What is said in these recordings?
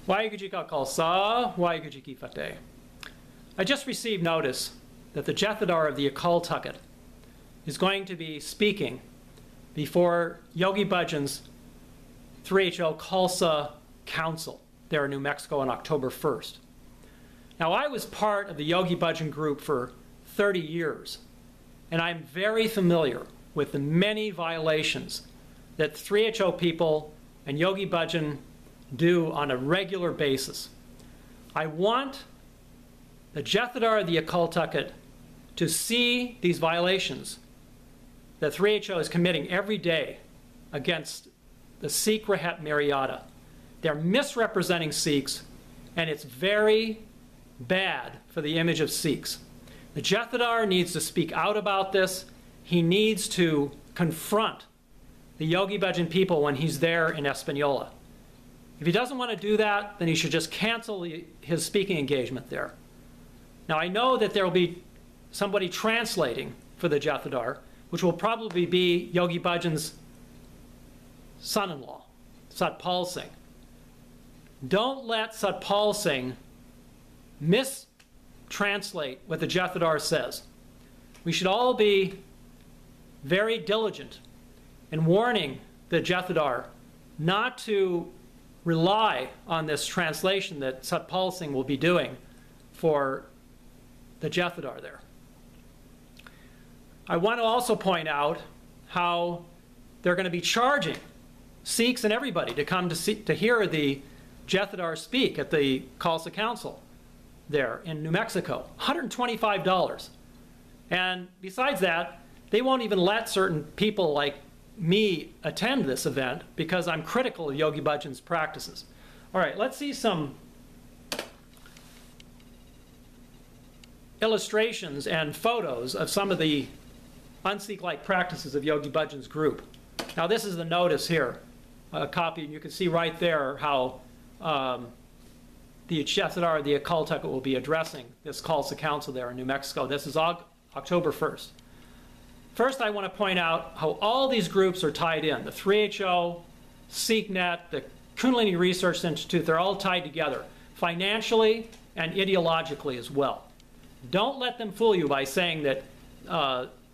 Waheguru Ji Ka Khalsa, Waheguru Ji Ki Fateh. I just received notice that the Jathedar of the Akal Takht is going to be speaking before Yogi Bhajan's 3HO Khalsa Council there in New Mexico on October 1st. Now, I was part of the Yogi Bhajan group for 30 years, and I'm very familiar with the many violations that 3HO people and Yogi Bhajan do on a regular basis. I want the Jathedar of the Akal Takht to see these violations that 3HO is committing every day against the Sikh Reht Maryada. They're misrepresenting Sikhs, and it's very bad for the image of Sikhs. The Jathedar needs to speak out about this. He needs to confront the Yogi Bhajan people when he's there in Espanola. If he doesn't want to do that, then he should just cancel his speaking engagement there. Now, I know that there will be somebody translating for the Jathedar, which will probably be Yogi Bhajan's son-in-law, Satpal Singh. Don't let Satpal Singh mistranslate what the Jathedar says. We should all be very diligent in warning the Jathedar not to rely on this translation that Satpal Singh will be doing for the Jathedar there. I want to also point out how they're going to be charging Sikhs and everybody to come to hear the Jathedar speak at the Khalsa Council there in New Mexico, $125. And besides that, they won't even let certain people like me attend this event because I'm critical of Yogi Bhajan's practices. All right, let's see some illustrations and photos of some of the un-Sikh-like practices of Yogi Bhajan's group. Now, this is the notice here, a copy, and you can see right there how the Jathedar of the Akal Takht will be addressing this Khalsa Council there in New Mexico. This is October 1st. First, I want to point out how all these groups are tied in. The 3HO, SikhNet, the Kundalini Research Institute, they're all tied together, financially and ideologically as well. Don't let them fool you by saying that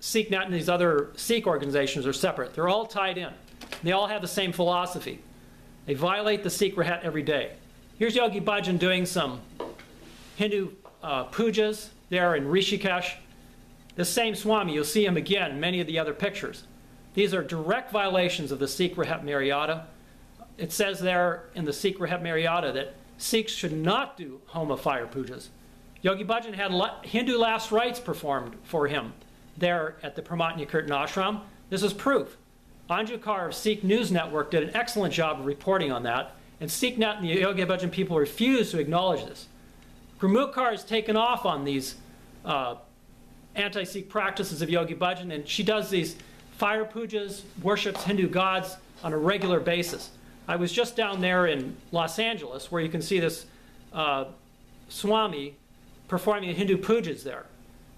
SikhNet and these other Sikh organizations are separate. They're all tied in. They all have the same philosophy. They violate the Sikh Reht every day. Here's Yogi Bhajan doing some Hindu pujas there in Rishikesh. The same Swami, you'll see him again in many of the other pictures. These are direct violations of the Sikh Reht Maryada. It says there in the Sikh Reht Maryada that Sikhs should not do Homa fire pujas. Yogi Bhajan had Hindu last rites performed for him there at the Pramatya Kirtan Ashram. This is proof. Anju Kar of Sikh News Network did an excellent job of reporting on that, and SikhNet and the Yogi Bhajan people refuse to acknowledge this. Gurmukh Kaur has taken off on these anti-Sikh practices of Yogi Bhajan, and she does these fire pujas, worships Hindu gods on a regular basis. I was just down there in Los Angeles where you can see this Swami performing the Hindu pujas there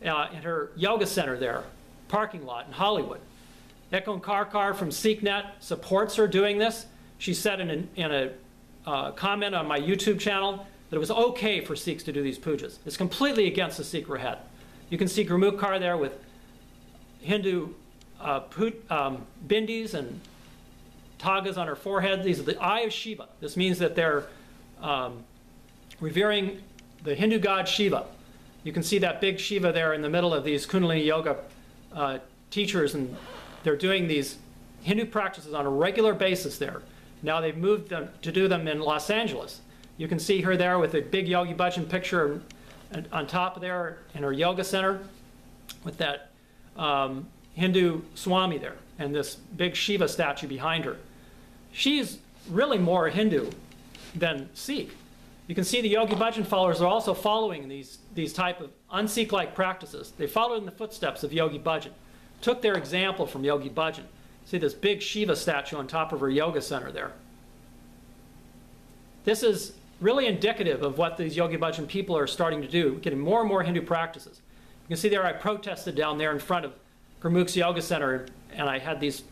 in her yoga center there, parking lot in Hollywood. Ekon Karkar from SikhNet supports her doing this. She said in a comment on my YouTube channel that it was okay for Sikhs to do these pujas. It's completely against the Sikh Reht. You can see Gurmukh Kaur there with Hindu bindis and tagas on her forehead. These are the eye of Shiva. This means that they're revering the Hindu god Shiva. You can see that big Shiva there in the middle of these Kundalini Yoga teachers, and they're doing these Hindu practices on a regular basis there. Now they've moved them to do them in Los Angeles. You can see her there with a big Yogi Bhajan picture on top of there in her yoga center with that Hindu Swami there and this big Shiva statue behind her. She's really more Hindu than Sikh. You can see the Yogi Bhajan followers are also following these type of un-Sikh-like practices. They followed in the footsteps of Yogi Bhajan, took their example from Yogi Bhajan. See this big Shiva statue on top of her yoga center there. This is really indicative of what these Yogi Bhajan people are starting to do, getting more and more Hindu practices. You can see there I protested down there in front of Gurmukh's Yoga Center, and I had these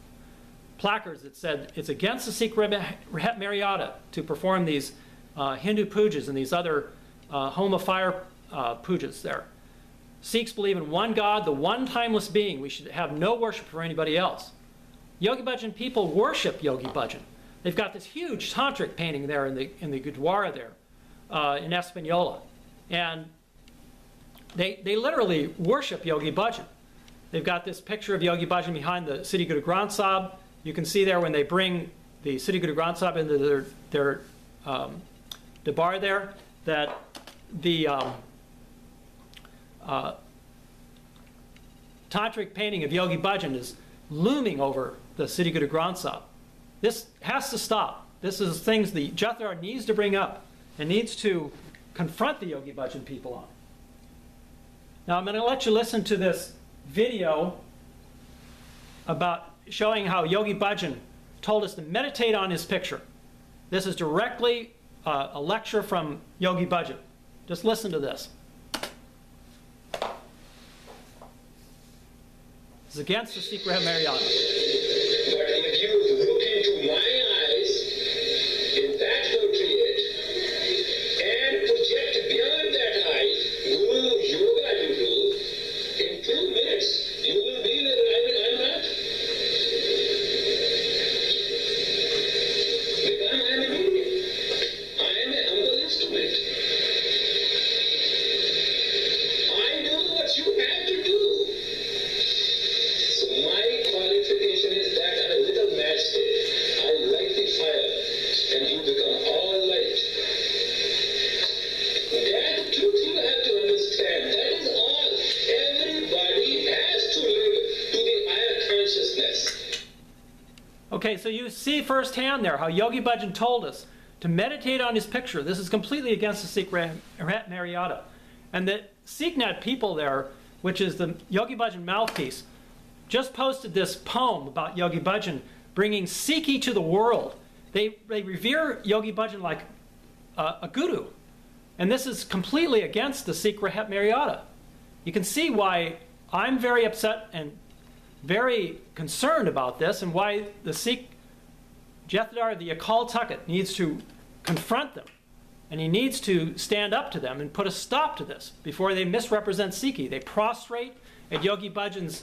placards that said it's against the Sikh Reht Maryada to perform these Hindu pujas and these other home of fire pujas there. Sikhs believe in one God, the one timeless being. We should have no worship for anybody else. Yogi Bhajan people worship Yogi Bhajan. They've got this huge tantric painting there in the Gurdwara there in Espanola. And they literally worship Yogi Bhajan. They've got this picture of Yogi Bhajan behind the Sri Guru Granth Sahib. You can see there when they bring the Sri Guru Granth Sahib into their Darbar there, that the tantric painting of Yogi Bhajan is looming over the Sri Guru Granth Sahib. This has to stop. This is things the Jathedar needs to bring up and needs to confront the Yogi Bhajan people on. Now I'm going to let you listen to this video about showing how Yogi Bhajan told us to meditate on his picture. This is directly a lecture from Yogi Bhajan. Just listen to this. This is against the Sikh Reht Maryada. But if you look into my eyes in that portrait and project beyond that eye, Guru Yoga Guru, in 2 minutes you will be where I'm not. Because I am a medium. I am a humble instrument. I do what you have to do. So my qualification is that I'm a little matchstick. I light the fire and you become all light. That truth you have to understand. That is all. Everybody has to live to the higher consciousness. Okay, so you see firsthand there how Yogi Bhajan told us to meditate on his picture. This is completely against the Sikh Reht Maryada. And the SikhNet people there, which is the Yogi Bhajan mouthpiece, just posted this poem about Yogi Bhajan bringing Sikhi to the world. They revere Yogi Bhajan like a guru. And this is completely against the Sikh Reht Maryada. You can see why I'm very upset and very concerned about this, and why the Sikh Jathedar, the Akal Takht, needs to confront them. And he needs to stand up to them and put a stop to this before they misrepresent Sikhi. They prostrate at Yogi Bhajan's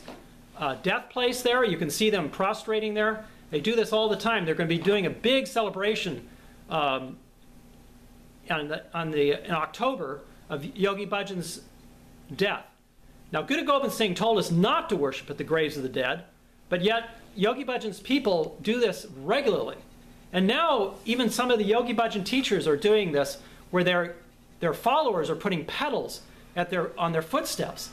death place there. You can see them prostrating there. They do this all the time. They're going to be doing a big celebration in October of Yogi Bhajan's death. Now, Guru Gobind Singh told us not to worship at the graves of the dead, but yet Yogi Bhajan's people do this regularly. And now even some of the Yogi Bhajan teachers are doing this, where their followers are putting petals on their footsteps.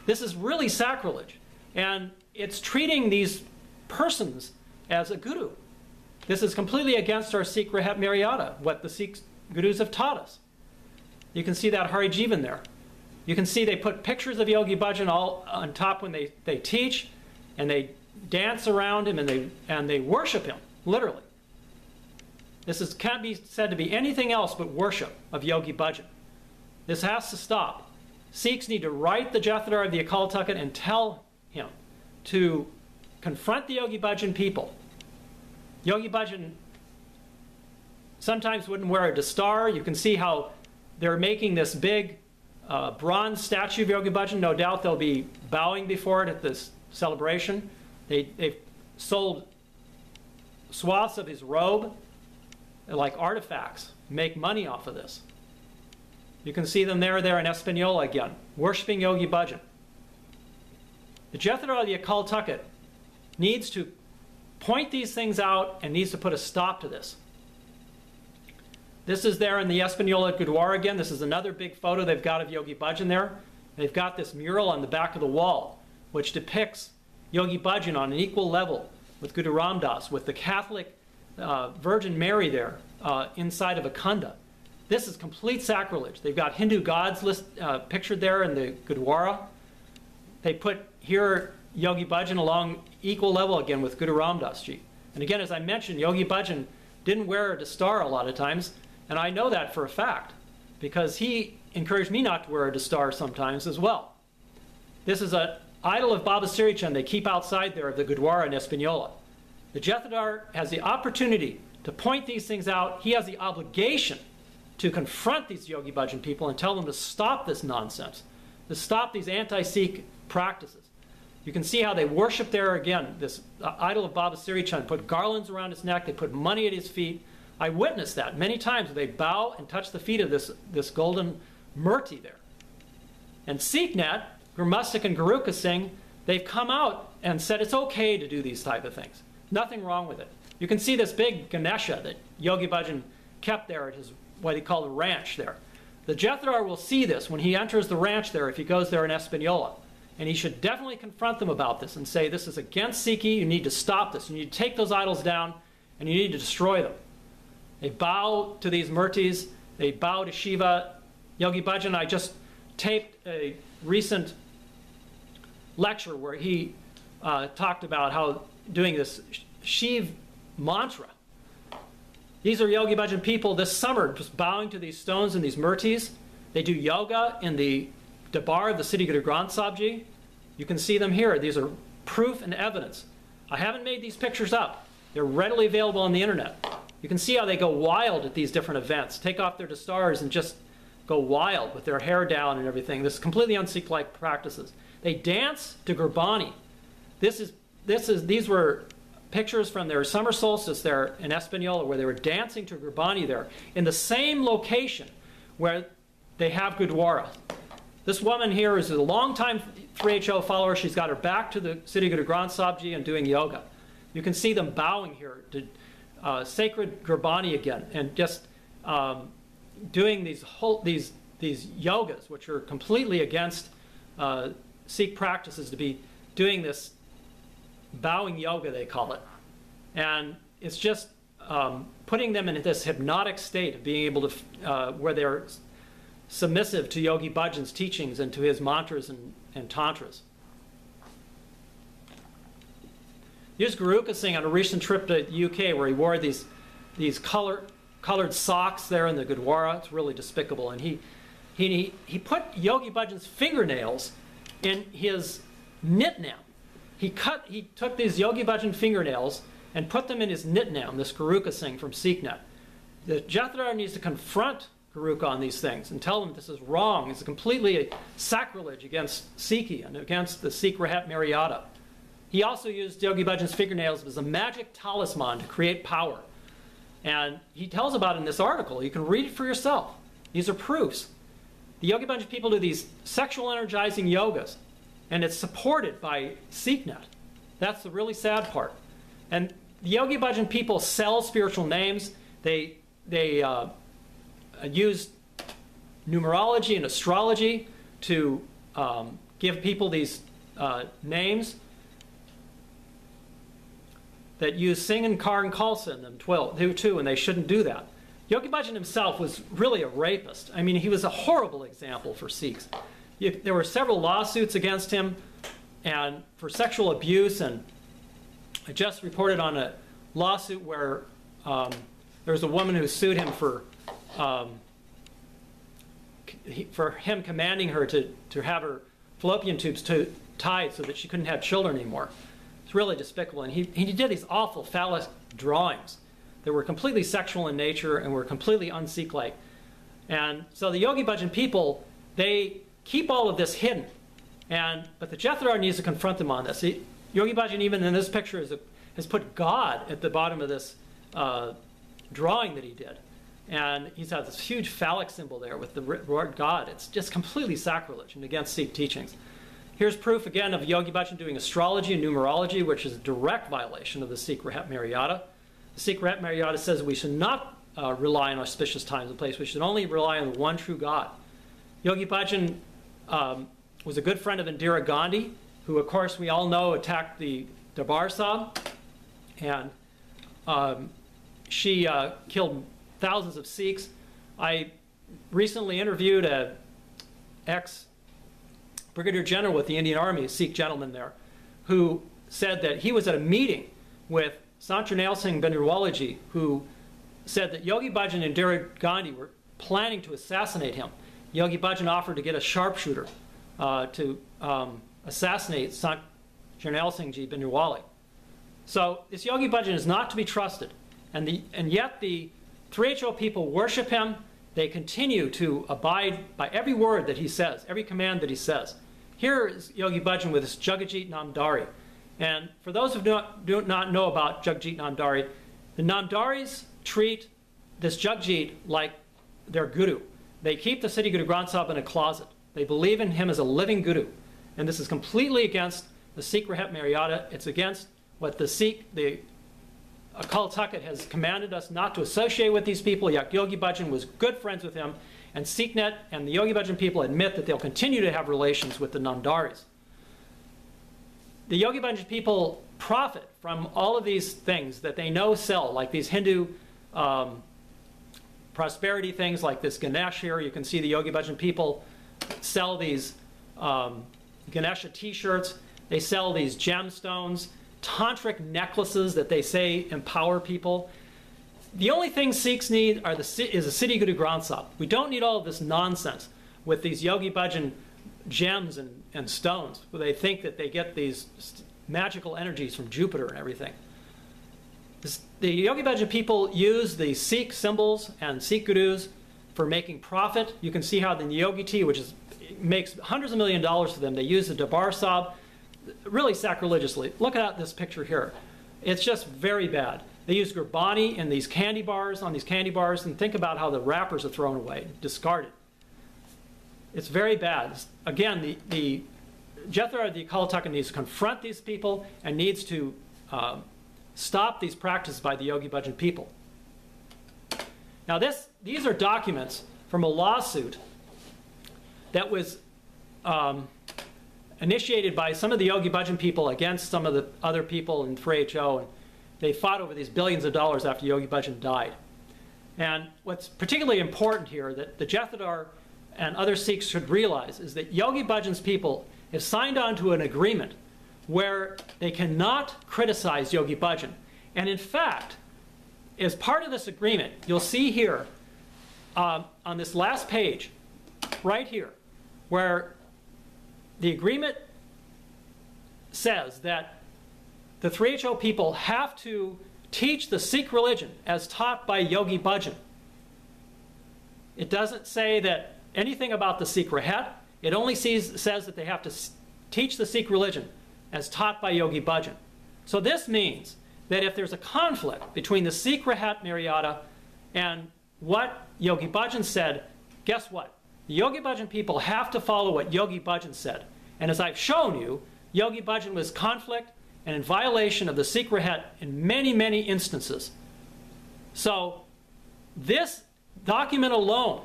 This is really sacrilege. And it's treating these persons as a guru. This is completely against our Sikh Reht Maryada, what the Sikh gurus have taught us. You can see that Hari Jivan there. You can see they put pictures of Yogi Bhajan all on top when they teach, and they dance around him and they worship him, literally. This can't be said to be anything else but worship of Yogi Bhajan. This has to stop. Sikhs need to write the Jathedar of the Akal Takht and tell him to confront the Yogi Bhajan people. Yogi Bhajan sometimes wouldn't wear a dastar. You can see how they're making this big bronze statue of Yogi Bhajan. No doubt they'll be bowing before it at this celebration. They've sold swaths of his robe like artifacts, make money off of this. You can see them there in Espanola again, worshiping Yogi Bhajan. The Jathedar of the Akal Takht needs to point these things out and needs to put a stop to this. This is there in the Espanola Gurdwara again. This is another big photo they've got of Yogi Bhajan there. They've got this mural on the back of the wall, which depicts Yogi Bhajan on an equal level with Guru Ram Das, with the Catholic Virgin Mary there inside of a kunda. This is complete sacrilege. They've got Hindu gods pictured there in the Gurdwara. They put here Yogi Bhajan along equal level again with Guru Ram Das Ji. And again, as I mentioned, Yogi Bhajan didn't wear a dastar a lot of times, and I know that for a fact because he encouraged me not to wear a dastar sometimes as well. This is an idol of Baba Siri Chand they keep outside there of the Gurdwara in Espanola. The Jathedar has the opportunity to point these things out. He has the obligation to confront these Yogi Bhajan people and tell them to stop this nonsense, to stop these anti-Sikh practices. You can see how they worship there again, this idol of Baba Siri Chand, put garlands around his neck, they put money at his feet. I witnessed that many times. They bow and touch the feet of this golden murti there. And SikhNet, Gurmustak and Guruka Singh, they've come out and said it's okay to do these type of things. Nothing wrong with it. You can see this big Ganesha that Yogi Bhajan kept there at his, what he called a ranch there. The Jathedar will see this when he enters the ranch there if he goes there in Espanola. And he should definitely confront them about this and say, this is against Sikhi, you need to stop this. You need to take those idols down and you need to destroy them. They bow to these murtis, they bow to Shiva. Yogi Bhajan, I just taped a recent lecture where he talked about how doing this Shiv mantra. These are Yogi Bhajan people this summer just bowing to these stones and these murtis. They do yoga in the Darbar of the Siddhi Guru Granth Sahib Ji. You can see them here. These are proof and evidence. I haven't made these pictures up. They're readily available on the internet. You can see how they go wild at these different events, take off their dastars and just go wild with their hair down and everything. This is completely un-Sikh-like practices. They dance to Gurbani. These were pictures from their summer solstice there in Espanola where they were dancing to Gurbani there in the same location where they have Gurdwara. This woman here is a longtime 3HO follower. She's got her back to the Siddhi Guru Granth Sahib Ji and doing yoga. You can see them bowing here to sacred Gurbani again and just doing these yogas, which are completely against Sikh practices, to be doing this bowing yoga, they call it. And it's just putting them in this hypnotic state of being able to, where they're submissive to Yogi Bhajan's teachings and to his mantras and tantras. Here's Guruka Singh on a recent trip to the UK where he wore these colored socks there in the Gurdwara. It's really despicable. And he put Yogi Bhajan's fingernails in his nitnam. He took these Yogi Bhajan fingernails and put them in his nitnam, this Guruka Singh from SikhNet. The Jathedar needs to confront Guruka on these things and tell them this is wrong. It's completely a sacrilege against Sikhi and against the Sikh Reht Maryada. He also used Yogi Bhajan's fingernails as a magic talisman to create power. And he tells about it in this article. You can read it for yourself. These are proofs. The Yogi Bhajan people do these sexual energizing yogas, and it's supported by SikhNet. That's the really sad part. And the Yogi Bhajan people sell spiritual names. They use numerology and astrology to give people these names that use Singh and Kar and Khalsa in them too, and they shouldn't do that. Yogi Bhajan himself was really a rapist. I mean, he was a horrible example for Sikhs. There were several lawsuits against him and for sexual abuse, and I just reported on a lawsuit where there was a woman who sued him for him commanding her to have her fallopian tubes tied so that she couldn't have children anymore. It's really despicable. And he did these awful phallus drawings that were completely sexual in nature and were completely un-Sikh-like. And so the Yogi Bhajan people, they keep all of this hidden. But the Jathedar needs to confront them on this. Yogi Bhajan, even in this picture, has put God at the bottom of this drawing that he did. And he's got this huge phallic symbol there with the word God. It's just completely sacrilege and against Sikh teachings. Here's proof again of Yogi Bhajan doing astrology and numerology, which is a direct violation of the Sikh Reht Maryada. The Sikh Reht Maryada says we should not rely on auspicious times and places. We should only rely on the one true God. Yogi Bhajan was a good friend of Indira Gandhi, who, of course, we all know attacked the Darbar Sahib, and she killed thousands of Sikhs. I recently interviewed an ex-brigadier general with the Indian Army, a Sikh gentleman there, who said that he was at a meeting with Sant Jarnail Singh Bhindranwale ji, who said that Yogi Bhajan and Indira Gandhi were planning to assassinate him. Yogi Bhajan offered to get a sharpshooter to assassinate Sant Jarnail Singh ji Bhindranwale. So this Yogi Bhajan is not to be trusted, and yet the 3HO people worship him they continue to abide by every word that he says, every command that he says. Here is Yogi Bhajan with his Jagjit Namdari. And for those who do not know about Jagjit Namdari, the Namdaris treat this Jagjit like their guru. They keep the Siddhi Guru Granth Sahib in a closet. They believe in him as a living guru. And this is completely against the Sikh Reht Maryada. It's against what the Akal Takht has commanded us not to associate with these people, yet Yogi Bhajan was good friends with him, and SikhNet and the Yogi Bhajan people admit that they'll continue to have relations with the Namdaris. The Yogi Bhajan people profit from all of these things that they know sell, like these Hindu prosperity things like this Ganesh here. You can see the Yogi Bhajan people sell these Ganesha t-shirts. They sell these gemstones, tantric necklaces that they say empower people. The only thing Sikhs need is a Siddhi Guru Granth Sahib. We don't need all of this nonsense with these Yogi Bhajan gems and stones, where they think that they get these magical energies from Jupiter and everything. The Yogi Bhajan people use the Sikh symbols and Sikh gurus for making profit. You can see how the Yogi tea, which makes hundreds of millions of dollars for them, they use the Dabar Sahib really sacrilegiously. Look at this picture here. It's just very bad. They use Gurbani in these candy bars, on these candy bars, and think about how the wrappers are thrown away, discarded. It's very bad. Again, the Jathedar of the Akal Takht needs to confront these people and needs to stop these practices by the Yogi Bhajan people. Now these are documents from a lawsuit that was initiated by some of the Yogi Bhajan people against some of the other people in 3HO, and they fought over these billions of dollars after Yogi Bhajan died. And what's particularly important here that the Jathedar and other Sikhs should realize is that Yogi Bhajan's people have signed on to an agreement where they cannot criticize Yogi Bhajan. And in fact, as part of this agreement, you'll see here on this last page, right here, where the agreement says that the 3HO people have to teach the Sikh religion as taught by Yogi Bhajan. It doesn't say that anything about the Sikh Reht. It only says that they have to teach the Sikh religion as taught by Yogi Bhajan. So this means that if there's a conflict between the Sikh Reht Maryada and what Yogi Bhajan said, guess what? The Yogi Bhajan people have to follow what Yogi Bhajan said. And as I've shown you, Yogi Bhajan was conflict and in violation of the Sikh Reht in many, many instances. So this document alone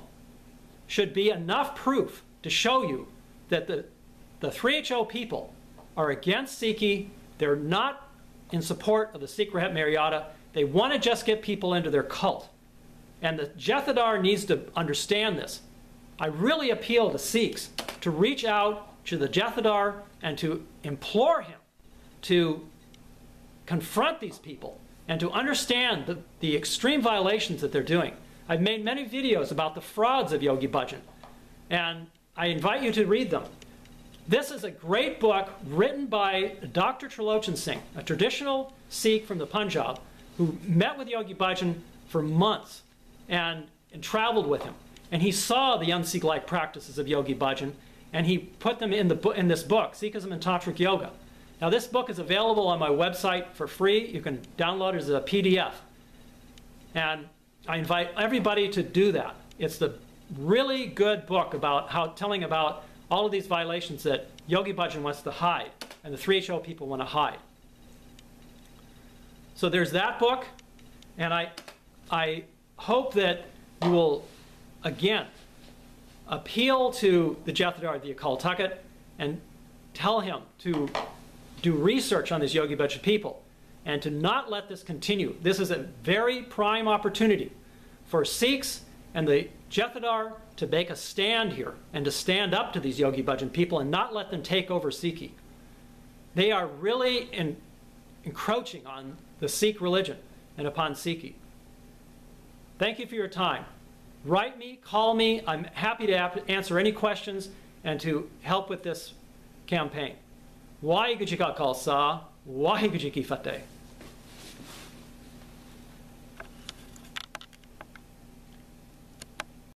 should be enough proof to show you that the 3HO people are against Sikhi. They're not in support of the Sikh Reht Maryada. They want to just get people into their cult. And the Jathedar needs to understand this. I really appeal to Sikhs to reach out to the Jathedar and to implore him to confront these people and to understand the extreme violations that they're doing. I've made many videos about the frauds of Yogi Bhajan, and I invite you to read them. This is a great book written by Dr. Trilochan Singh, a traditional Sikh from the Punjab, who met with Yogi Bhajan for months and traveled with him. And he saw the un-Sikh-like practices of Yogi Bhajan, and he put them in this book, Sikhism and Tantric Yoga. Now this book is available on my website for free. You can download it as a PDF. And I invite everybody to do that. It's the really good book about telling about all of these violations that Yogi Bhajan wants to hide and the 3HO people want to hide. So there's that book, and I hope that you will, again, appeal to the Jathedar of the Akal Takht and tell him to do research on these Yogi Bhajan people and to not let this continue. This is a very prime opportunity for Sikhs and the Jathedar to make a stand here and to stand up to these Yogi Bhajan people and not let them take over Sikhi. They are really encroaching on the Sikh religion and upon Sikhi. Thank you for your time. Write me, call me. I'm happy to answer any questions and to help with this campaign. Waheguru Ji Ka Khalsa, Waheguru Ji Ki Fateh.